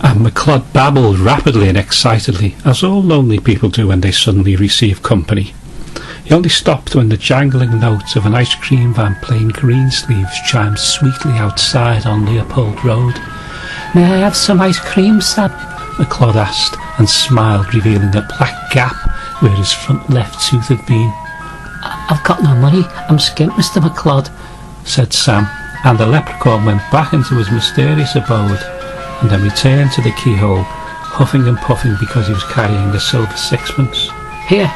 And McLod babbled rapidly and excitedly, as all lonely people do when they suddenly receive company. He only stopped when the jangling notes of an ice cream van playing Greensleeves chimed sweetly outside on Leopold Road. "May I have some ice cream, Sam?" McLod asked, and smiled, revealing a black gap where his front left tooth had been. "I've got no money, I'm skint, Mr. McLod," said Sam, and the leprechaun went back into his mysterious abode, and then returned to the keyhole, huffing and puffing because he was carrying the silver sixpence. "Here."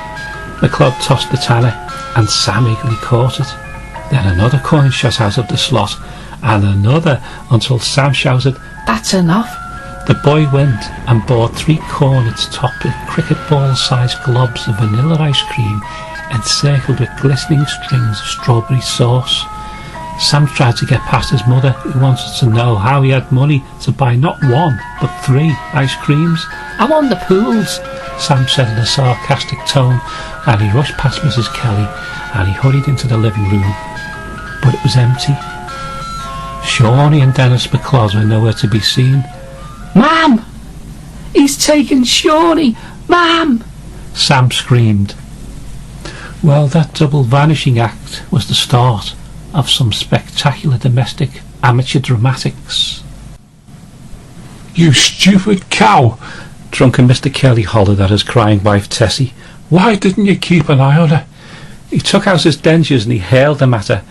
McLod tossed the tanner, and Sam eagerly caught it. Then another coin shot out of the slot, and another, until Sam shouted, "That's enough!" The boy went and bought 3 cornets topped with cricket ball-sized globs of vanilla ice cream encircled with glistening strings of strawberry sauce. Sam tried to get past his mother, who wanted to know how he had money to buy not 1 but 3 ice creams. "I won the pools," Sam said in a sarcastic tone, and he rushed past Mrs. Kelly and he hurried into the living room. But it was empty. Shawnee and Denis McLod were nowhere to be seen. "Ma'am! He's taken Shawnee! Ma'am!" Sam screamed. Well, that double vanishing act was the start of some spectacular domestic amateur dramatics. "You stupid cow!" drunken Mr. Kelly hollered at his crying wife Tessie. "Why didn't you keep an eye on her?" He took out his dentures and he hurled them at her.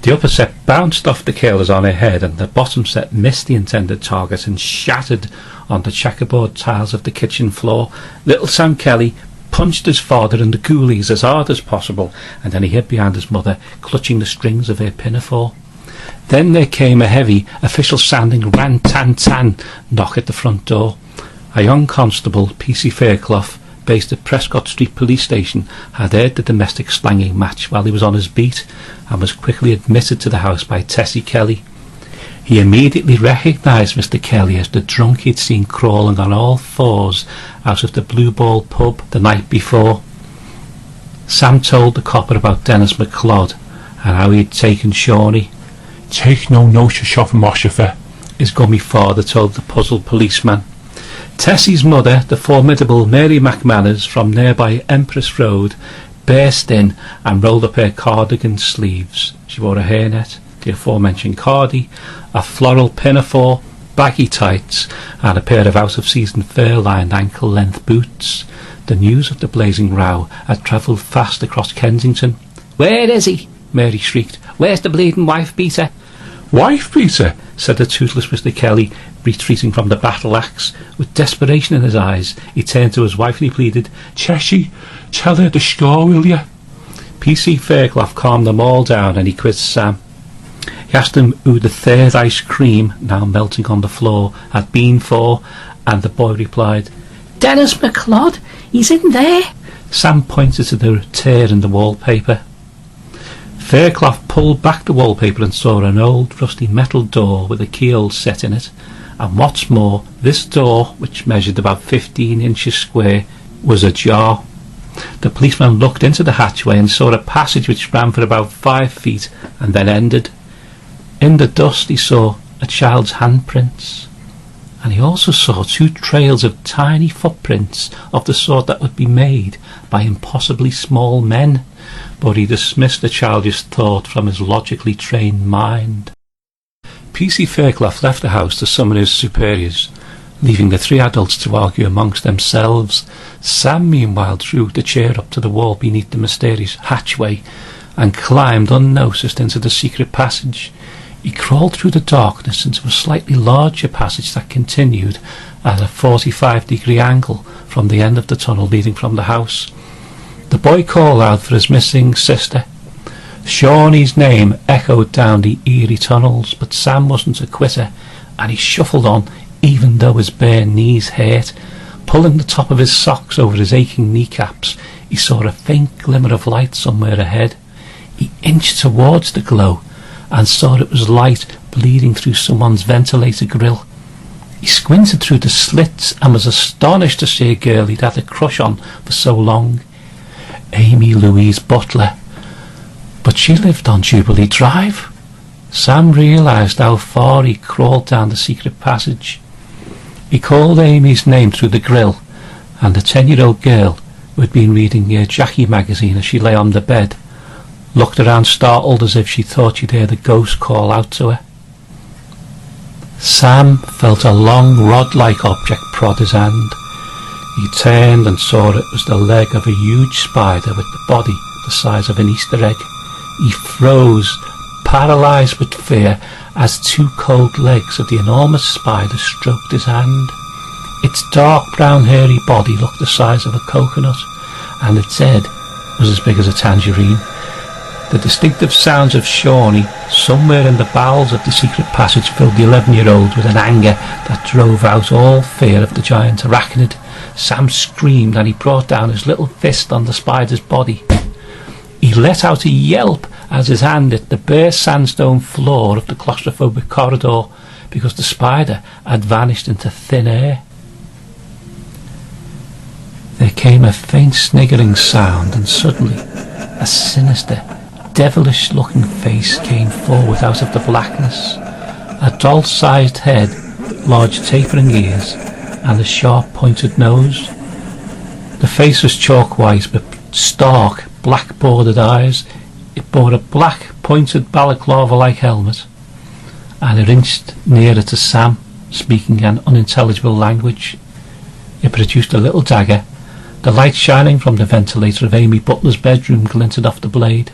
The upper set bounced off the curlers on her head, and the bottom set missed the intended target and shattered on the checkerboard tiles of the kitchen floor. Little Sam Kelly punched his father and the ghoulies as hard as possible, and then he hid behind his mother, clutching the strings of her pinafore. Then there came a heavy, official-sounding ran-tan-tan knock at the front door. A young constable, P.C. Fairclough, based at Prescott Street Police Station, had heard the domestic slanging match while he was on his beat, and was quickly admitted to the house by Tessie Kelly. He immediately recognised Mr. Kelly as the drunk he'd seen crawling on all fours out of the Blue Ball pub the night before. Sam told the copper about Denis McLod and how he had taken Shawnee. "Take no notice of him, Oshifer," his gummy father told the puzzled policeman. Tessie's mother, the formidable Mary McManus from nearby Empress Road, burst in and rolled up her cardigan sleeves. She wore a hairnet, the aforementioned cardi, a floral pinafore, baggy tights, and a pair of out-of-season fur-lined ankle-length boots. The news of the blazing row had travelled fast across Kensington. "Where is he?" Mary shrieked. "Where's the bleeding wife-beater?" "Wife-beater?" said the toothless Mr. Kelly, retreating from the battle-axe. With desperation in his eyes, he turned to his wife and he pleaded, "Tessie, tell her the score, will you?" P.C. Fairclough calmed them all down, and he quizzed Sam. He asked him who the 3rd ice cream, now melting on the floor, had been for, and the boy replied, "Denis McLod, he's in there." Sam pointed to the tear in the wallpaper. Fairclough pulled back the wallpaper and saw an old rusty metal door with a keyhole set in it, and what's more, this door, which measured about 15 inches square, was ajar. The policeman looked into the hatchway and saw a passage which ran for about 5 feet and then ended. In the dust he saw a child's handprints, and he also saw 2 trails of tiny footprints of the sort that would be made by impossibly small men, but he dismissed the childish thought from his logically trained mind. P.C. Fairclough left the house to summon his superiors, leaving the 3 adults to argue amongst themselves. Sam meanwhile drew the chair up to the wall beneath the mysterious hatchway and climbed unnoticed into the secret passage. He crawled through the darkness into a slightly larger passage that continued at a 45-degree angle from the end of the tunnel leading from the house. The boy called out for his missing sister. Shawnee's name echoed down the eerie tunnels, but Sam wasn't a quitter, and he shuffled on even though his bare knees hurt. Pulling the top of his socks over his aching kneecaps, he saw a faint glimmer of light somewhere ahead. He inched towards the glow and saw it was light bleeding through someone's ventilator grill. He squinted through the slits and was astonished to see a girl he'd had a crush on for so long. Amy Louise Butler. But she lived on Jubilee Drive. Sam realised how far he crawled down the secret passage. He called Amy's name through the grill, and the 10-year-old girl, who had been reading her Jackie magazine as she lay on the bed, looked around startled as if she thought she'd heard a ghost call out to her. Sam felt a long rod-like object prod his hand. He turned and saw it was the leg of a huge spider with the body the size of an Easter egg. He froze, paralysed with fear, as two cold legs of the enormous spider stroked his hand. Its dark brown hairy body looked the size of a coconut, and its head was as big as a tangerine. The distinctive sounds of Shawnee somewhere in the bowels of the secret passage filled the 11-year-old with an anger that drove out all fear of the giant arachnid. Sam screamed, and he brought down his little fist on the spider's body. He let out a yelp as his hand hit the bare sandstone floor of the claustrophobic corridor, because the spider had vanished into thin air. There came a faint sniggering sound, and suddenly a sinister, devilish-looking face came forward out of the blackness. A doll-sized head, large tapering ears, and a sharp-pointed nose. The face was chalk-white, with stark, black-bordered eyes. It bore a black, pointed balaclava-like helmet, and it inched nearer to Sam, speaking an unintelligible language. It produced a little dagger. The light shining from the ventilator of Amy Butler's bedroom glinted off the blade.